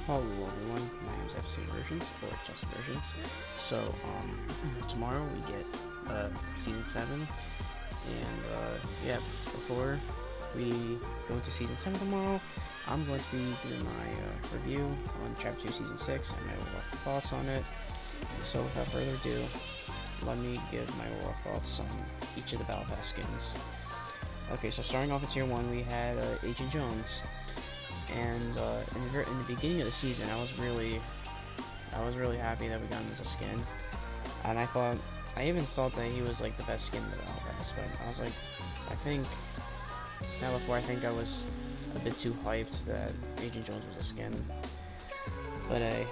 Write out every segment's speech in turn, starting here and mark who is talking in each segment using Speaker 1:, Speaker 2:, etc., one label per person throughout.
Speaker 1: Hello everyone, my name is FC Versions, or Just Versions. So, tomorrow we get, Season 7, and, yeah, before we go into Season 7 tomorrow, I'm going to be doing my, review on Chapter 2 Season 6, and my overall thoughts on it. So, without further ado, let me give my overall thoughts on each of the Battle Pass skins. Okay, so starting off at Tier 1, we had, Agent Jones. And in the beginning of the season, I was really happy that we got him as a skin, and I even thought that he was like the best skin in the Battle Pass. But I was like, before I think I was a bit too hyped that Agent Jones was a skin. But hey,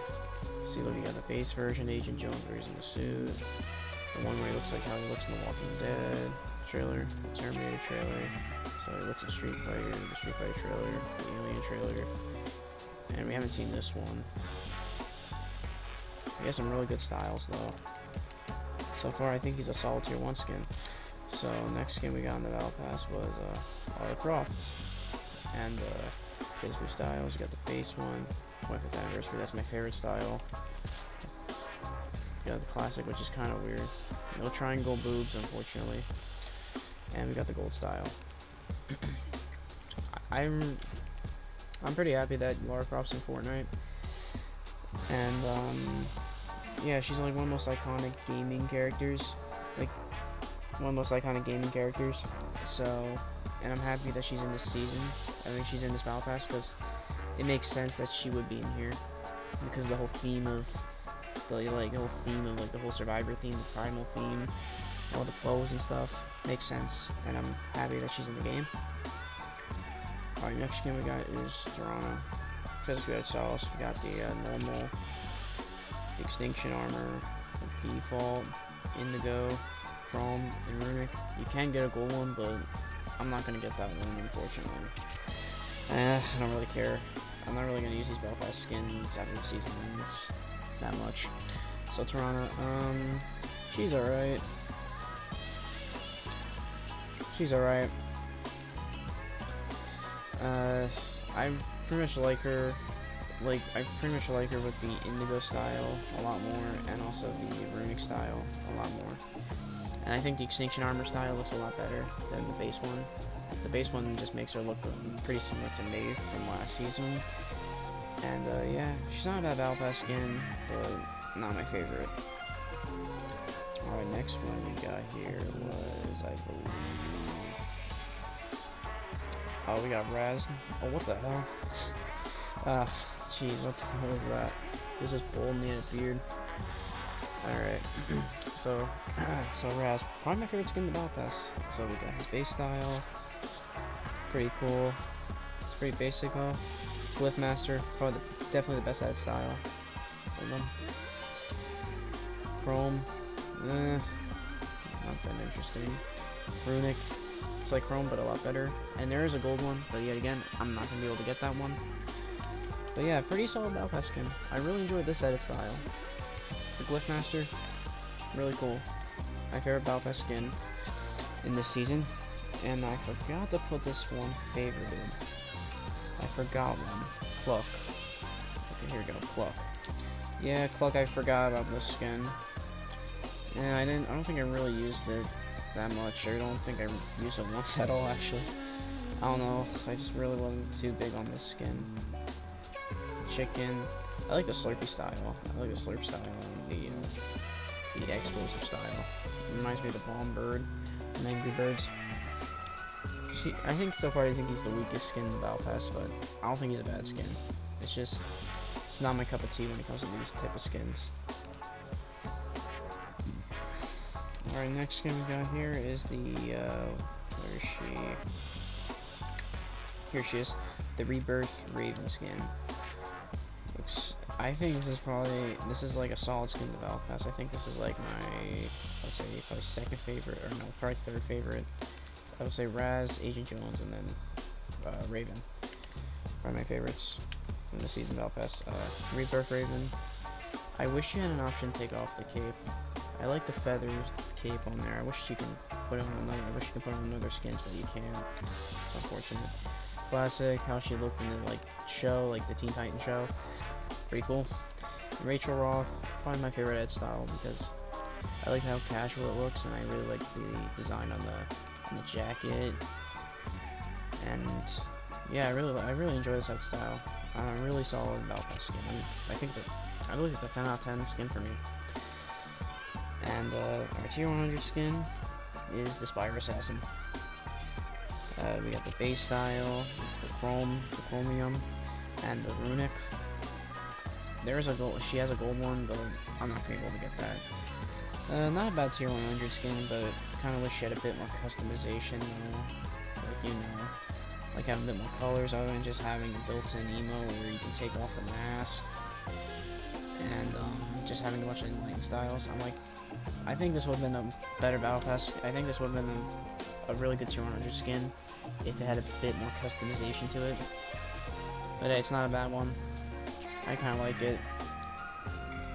Speaker 1: see, look, we got the base version, Agent Jones where he's in the suit, the one where he looks like how he looks in the Walking Dead trailer, the Terminator trailer. So he looks at Street Fighter, the Street Fighter trailer, the Alien trailer, and we haven't seen this one. He has some really good styles though. So far I think he's a solid Tier 1 skin. So next skin we got in the Battle Pass was Roth. And his two styles, you got the base one, 25th anniversary, that's my favorite style. You got the classic, which is kind of weird. No triangle boobs, unfortunately. And we got the gold style. I'm pretty happy that Lara Croft's in Fortnite, and yeah, she's like one of the most iconic gaming characters, So, and I'm happy that she's in this season. I mean, she's in this Battle Pass because it makes sense that she would be in here because the whole theme of the whole Survivor theme, the Primal theme, all the clothes and stuff makes sense, and I'm happy that she's in the game. Alright, next skin we got is Toronto. Because we got sauce, we got the normal Extinction Armor, Default, Indigo, Chrome, and Runic. You can get a gold one, but I'm not going to get that one, unfortunately. I don't really care. I'm not really going to use these Battle Pass skins after the season ends that much. So Toronto, she's alright. I pretty much like her. I pretty much like her with the Indigo style a lot more, and also the Runic style a lot more. And I think the Extinction Armor style looks a lot better than the base one. The base one just makes her look pretty similar to me from last season. And yeah, she's not a bad Battle Pass skin, but not my favorite. Alright, next one we got here was, I believe... Oh, we got Raz. Oh, what the hell? Jeez, what the hell was that? He was just bald and he had a beard. Alright. so Raz, probably my favorite skin in the Battle Pass. So we got his base style. Pretty cool. It's pretty basic, huh? Glyphmaster, probably definitely the best at style. Chrome, not that interesting. Runic, it's like Chrome, but a lot better. And there is a gold one, but yet again, I'm not going to be able to get that one. But yeah, pretty solid Battle Pass skin. I really enjoyed this edit style. The Glyphmaster, really cool. My favorite Battle Pass skin in this season. And I forgot to put this one favorited. I forgot one. Cluck. Okay, here we go. Cluck. Yeah, Cluck, I forgot about this skin. Yeah, I don't think I really used it that much. I don't think I used it once at all, actually. I don't know. I just really wasn't too big on this skin. Chicken. I like the Slurpee style. I like the Slurp style and the explosive style. It reminds me of the Bomb Bird from Angry Birds. I think so far he's the weakest skin in the Battle Pass, but I don't think he's a bad skin. It's not my cup of tea when it comes to these type of skins. Alright, next skin we got here is the, where is she? Here she is, the Rebirth Raven skin. I think this is like a solid skin in the Battle Pass. I think this is like my, let's say, probably second favorite, or no, probably third favorite. I would say Raz, Agent Jones, and then Raven. Probably my favorites from the season Battle Pass. Rebirth Raven. I wish you had an option to take off the cape. I like the feathers cape on there. I wish you could put on another skins, but you can't. It's unfortunate. Classic, how she looked in the show, like the Teen Titan show. pretty cool. And Rachel Roth, probably my favorite edit style because I like how casual it looks, and I really like the design on the jacket. And yeah, I really enjoy this edit style. Really solid Battle Pass skin. I think I believe it's a 10 out of 10 skin for me. And our tier 100 skin is the Spire Assassin. We got the base style, the chromium, and the runic. There's a gold. She has a gold one, but I'm not gonna be able to get that. Not a bad tier 100 skin, but kind of wish she had a bit more customization. Like, you know, like having a bit more colors other than just having a built-in emo where you can take off the mask, and just having a bunch of inline styles. I think this would have been a better Battle Pass. I think this would have been a really good tier 100 skin if it had a bit more customization to it. But hey, it's not a bad one. I kind of like it.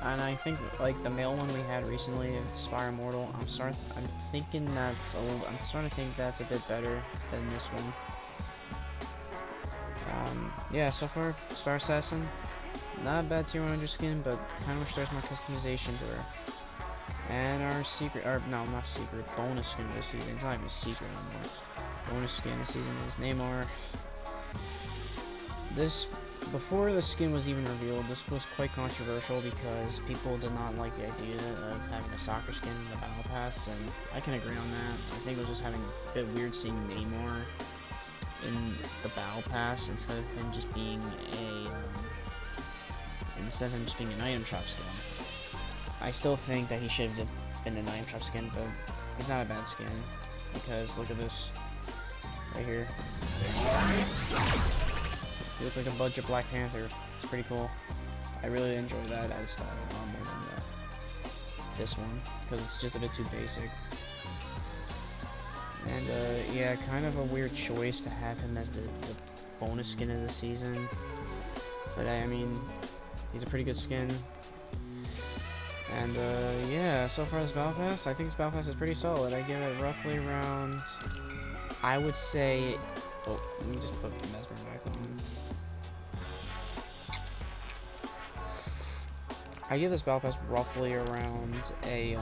Speaker 1: And I think like the male one we had recently, Spire Immortal, I'm starting to think that's a bit better than this one. Yeah, so far Spire Assassin, not a bad tier 100 skin, but kind of wish there's more customization to her. And our secret, or no, not secret, bonus skin of the season. It's not even a secret anymore. Bonus skin of the season is Neymar. Before the skin was even revealed, this was quite controversial because people did not like the idea of having a soccer skin in the Battle Pass, and I can agree on that. I think it was just having a bit weird seeing Neymar in the Battle Pass instead of him just being an item shop skin. I still think that he should have been an item shop skin, but he's not a bad skin because look at this right here. You look like a budget Black Panther. It's pretty cool. I really enjoy that edit style a lot more than this one because it's just a bit too basic. And yeah, kind of a weird choice to have him as the bonus skin of the season. But I mean, he's a pretty good skin. And yeah, so far this Battle Pass, I think this Battle Pass is pretty solid. I give it roughly around, I would say, oh, let me just put the Mesmer back on. I give this Battle Pass roughly around a,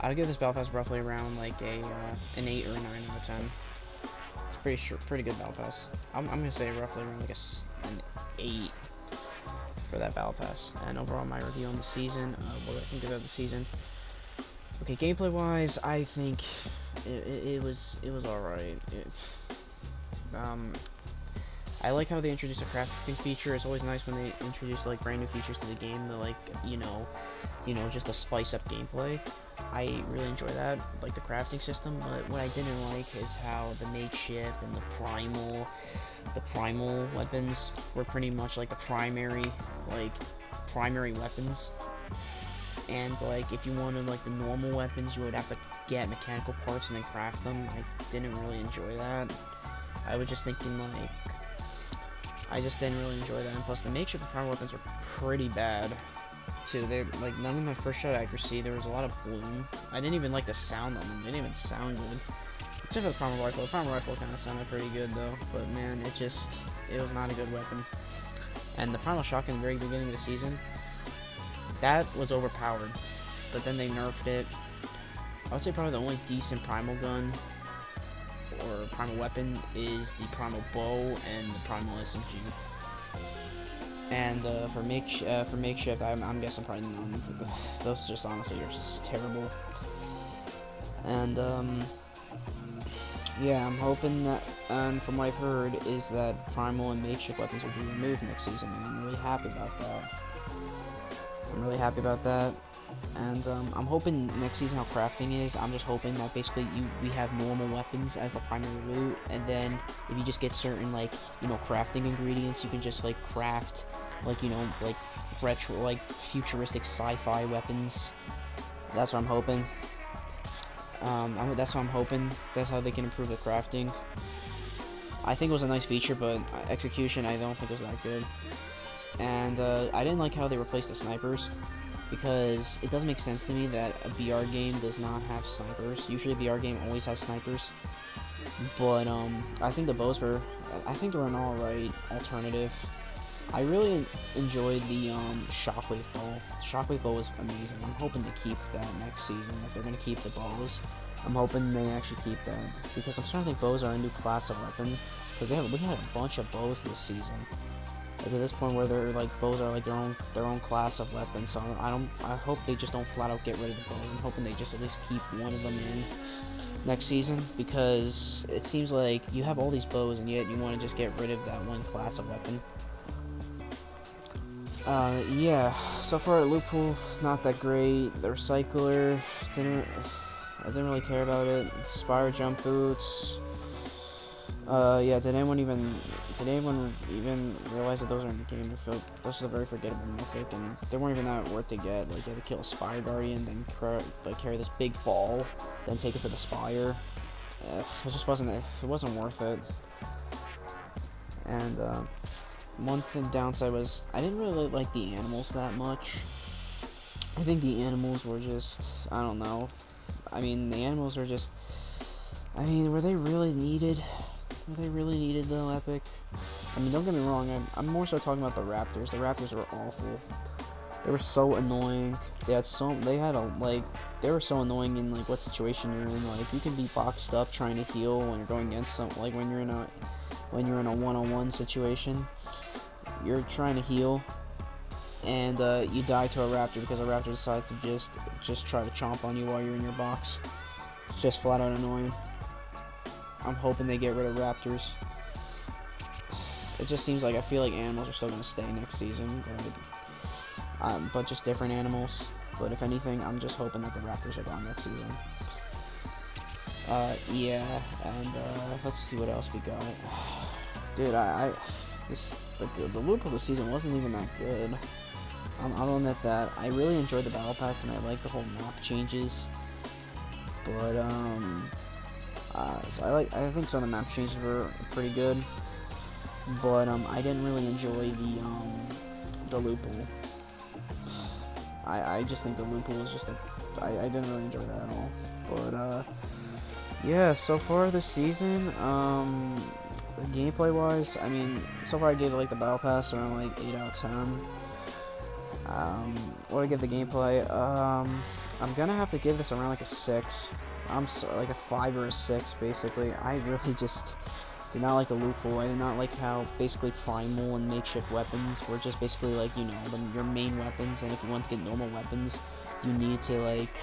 Speaker 1: I'll give this Battle Pass roughly around like an 8 or a 9 out of 10. It's pretty good Battle Pass. I'm gonna say roughly around like an 8 for that Battle Pass. And overall, my review on the season, what do I think about the season? Okay, gameplay wise, I think it was alright. I like how they introduced a crafting feature. It's always nice when they introduce like brand new features to the game that like you know just to spice up gameplay. I really enjoy that, like the crafting system. But what I didn't like is how the makeshift and the primal weapons were pretty much like the primary weapons. And like if you wanted like the normal weapons, you would have to get mechanical parts and then craft them. I didn't really enjoy that. I was just thinking like I just didn't really enjoy that. And plus the makeshift and primal weapons are pretty bad too. They're like none of my first shot accuracy. There was a lot of bloom. I didn't even like the sound on them. They didn't even sound good. Except for the primal rifle. The primal rifle kind of sounded pretty good though. But man, it was not a good weapon. And the primal shotgun at the very beginning of the season, that was overpowered. But then they nerfed it. I would say probably the only decent primal gun or primal weapon is the primal bow and the primal SMG. And for makeshift, I'm guessing probably none. Those just honestly are just terrible. And yeah, I'm hoping that, from what I've heard, is that primal and makeshift weapons will be removed next season, and I'm really happy about that. And I'm hoping next season how crafting is. I'm just hoping that basically we have normal weapons as the primary loot, and then if you just get certain crafting ingredients, you can just like craft like retro futuristic sci-fi weapons. That's what I'm hoping. That's what I'm hoping. That's how they can improve the crafting. I think it was a nice feature, but execution I don't think was that good. And I didn't like how they replaced the snipers, because it doesn't make sense to me that a BR game does not have snipers. Usually a BR game always has snipers. But I think the bows were, I think they were an alright alternative. I really enjoyed the Shockwave Bow. Shockwave Bow was amazing. I'm hoping to keep that next season. If they're gonna keep the bows, I'm hoping they actually keep that, because I'm starting to think bows are a new class of weapon. Because we had a bunch of bows this season. Like, to this point where they're like bows are like their own class of weapon. So I hope they just don't flat out get rid of the bows. I'm hoping they just at least keep one of them in next season, because it seems like you have all these bows and yet you want to just get rid of that one class of weapon. Yeah, so far Loophole, not that great. The Recycler, I didn't really care about it. Spire Jump Boots, yeah, did anyone even realize that those are in the game? Those are the very forgettable mythic, and they weren't even that worth to get. Like, you had to kill a Spire Guardian, then carry this big ball, then take it to the Spire. It just wasn't worth it. And, one thing downside was, I didn't really like the animals that much. I think the animals were just, I don't know. I mean, the animals are just, I mean, were they really needed? Were they really needed though, Epic? I mean, don't get me wrong, I'm more so talking about the Raptors. The Raptors were awful. They were so annoying. They were so annoying in like what situation you're in. Like, you can be boxed up trying to heal when you're going against something, like when you're in a one-on-one situation. You're trying to heal, and you die to a Raptor because a Raptor decides to just try to chomp on you while you're in your box. It's just flat out annoying. I'm hoping they get rid of Raptors. It just seems like, I feel like animals are still going to stay next season, but just different animals. But if anything, I'm just hoping that the Raptors are gone next season. Yeah, and let's see what else we got. Dude, the loop of the season wasn't even that good. I'll admit that. I really enjoyed the battle pass, and I like the whole map changes. But so I think some of the map changes were pretty good. But I didn't really enjoy the loophole. I just think the loophole was just I didn't really enjoy that at all. But yeah, so far this season, gameplay wise, I mean, so far I gave it like the battle pass around like 8 out of 10. What do I give the gameplay? I'm gonna have to give this around like a 6. I'm sorry, like a 5 or a 6 basically. I really just did not like the loophole. I did not like how basically primal and makeshift weapons were just basically like, you know, your main weapons, and if you want to get normal weapons, you need to like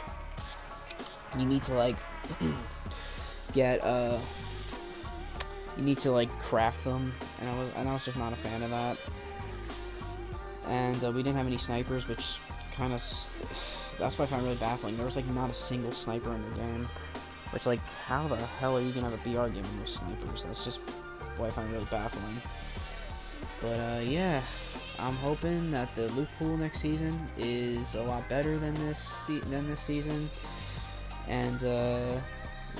Speaker 1: get you need to like craft them, and I was just not a fan of that. And we didn't have any snipers, which kind of, that's what I find really baffling. There was like not a single sniper in the game, which, like, how the hell are you gonna have a BR game with no snipers? That's just what I find really baffling. But yeah, I'm hoping that the loophole next season is a lot better than this season. And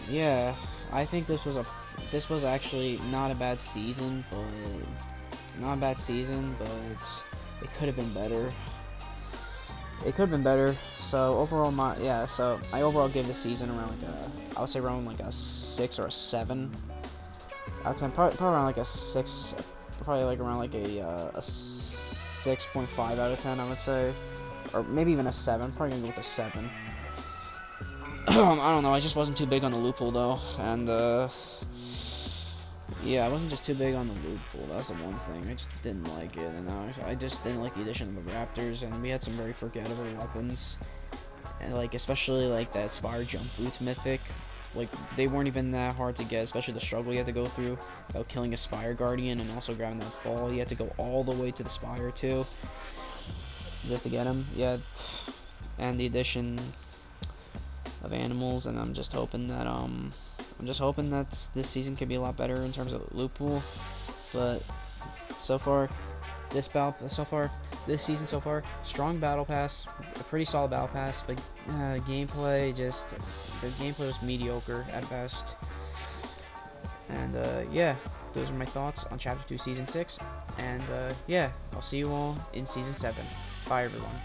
Speaker 1: yeah, I think this was actually not a bad season, but it could have been better. It could have been better. So overall, I overall give the season around like I would say around like a 6 or a 7 out of 10. Probably around like a 6. Probably like around like a 6.5 out of 10, I would say, or maybe even a 7. Probably gonna go with a 7. I don't know. I just wasn't too big on the loophole though, and yeah, I wasn't just too big on the loophole. That's the one thing. I just didn't like it, and I just didn't like the addition of the Raptors, and we had some very forgettable weapons, and like especially like that Spire Jump Boots mythic. Like, they weren't even that hard to get, especially the struggle you had to go through about killing a Spire Guardian and also grabbing that ball. You had to go all the way to the Spire too, just to get him. Yeah, and the addition of animals, and I'm just hoping that this season could be a lot better in terms of loophole. But so far this season, strong battle pass, a pretty solid battle pass, but the gameplay was mediocre at best. And yeah, those are my thoughts on Chapter 2 Season 6, and yeah, I'll see you all in Season 7. Bye everyone.